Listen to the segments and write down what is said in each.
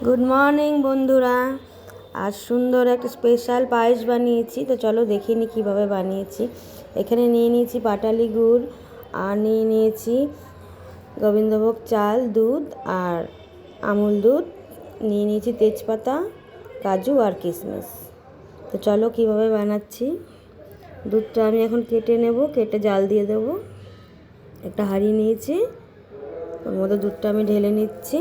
Good morning বন্ধুরা। আজ সুন্দর একটা স্পেশাল পায়েস বানিয়েছি, তো চলো দেখে নিই কীভাবে বানিয়েছি। এখানে নিয়ে নিয়েছি পাটালি গুড়, আর নিয়ে নিয়েছি গোবিন্দভোগ চাল, দুধ আর আমুল দুধ, নিয়ে নিয়েছি তেজপাতা, কাজু আর কিশমিশ। তো চলো কীভাবে বানাচ্ছি। দুধটা আমি এখন কেটে নেব, কেটে জাল দিয়ে দেবো। একটা হাঁড়ি নিয়েছি, ওর মধ্যে দুধটা আমি ঢেলে নিচ্ছি।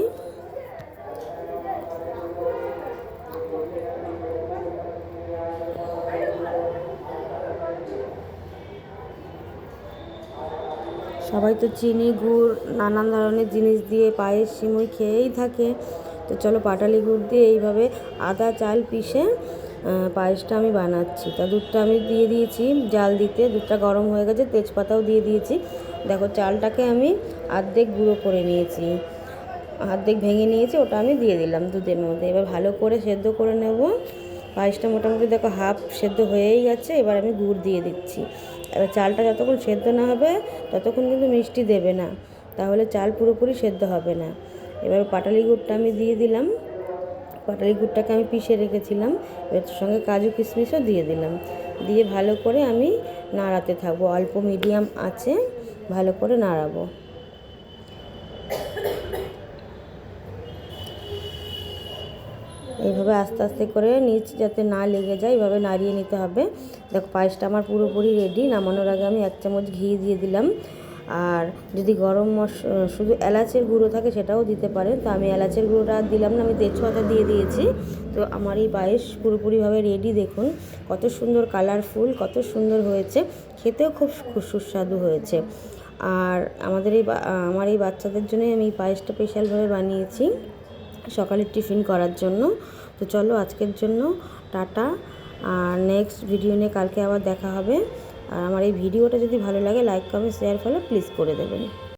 সবাই তো চিনি, গুড়, নানান ধরনের জিনিস দিয়ে পায়েস, সিমুই খেয়েই থাকে। তো চলো পাটালি গুড় দিয়ে এইভাবে আদা চাল পিষে পায়েসটা আমি বানাচ্ছি। তা দুধটা আমি দিয়ে দিয়েছি জাল দিতে, দুধটা গরম হয়ে গেছে, তেজপাতাও দিয়ে দিয়েছি। দেখো চালটাকে আমি অর্ধেক গুঁড়ো করে নিয়েছি, অর্ধেক ভেঙে নিয়েছি, ওটা আমি দিয়ে দিলাম দুধের মধ্যে। এবার ভালো করে সেদ্ধ করে নেব। পায়েসটা মোটামুটি দেখো হাফ সেদ্ধ হয়েই গেছে। এবার আমি গুড় দিয়ে দিচ্ছি। এবার চালটা যতক্ষণ সেদ্ধ না হবে ততক্ষণ কিন্তু মিষ্টি দেবে না, তাহলে চাল পুরোপুরি সেদ্ধ হবে না। এবার পাটালি গুড়টা আমি দিয়ে দিলাম। পাটালি গুড়টাকে আমি পিষে রেখেছিলাম, এবার সঙ্গে কাজু কিশমিশও দিয়ে দিলাম। দিয়ে ভালো করে আমি নাড়াতে থাকবো, অল্প মিডিয়াম আঁচে ভালো করে নাড়াবো। এইভাবে আস্তে আস্তে করে নিচ যাতে না লেগে যায় এইভাবে নাড়িয়ে নিতে হবে। দেখো পায়েসটা আমার পুরোপুরি রেডি। নামানোর আগে আমি 1 চামচ ঘি দিয়ে দিলাম। আর যদি গরম শুধু এলাচের গুঁড়ো থাকে সেটাও দিতে পারেন, তো আমি এলাচের গুঁড়োটা আর দিলাম না, আমি তেজপাতা দিয়ে দিয়েছি। তো আমার এই পায়েস পুরোপুরিভাবে রেডি। দেখুন কত সুন্দর কালারফুল, কত সুন্দর হয়েছে, খেতেও খুব সুস্বাদু হয়েছে। আর আমার এই বাচ্চাদের জন্যই আমি এই পায়েসটা স্পেশালভাবে বানিয়েছি, সকালের টিফিন করার জন্য। তো চলো আজকের জন্য টাটা, আর নেক্সট ভিডিও নিয়ে কালকে আবার দেখা হবে। আর আমার এই ভিডিওটা যদি ভালো লাগে like, comment, share, follow please করে দেবেন।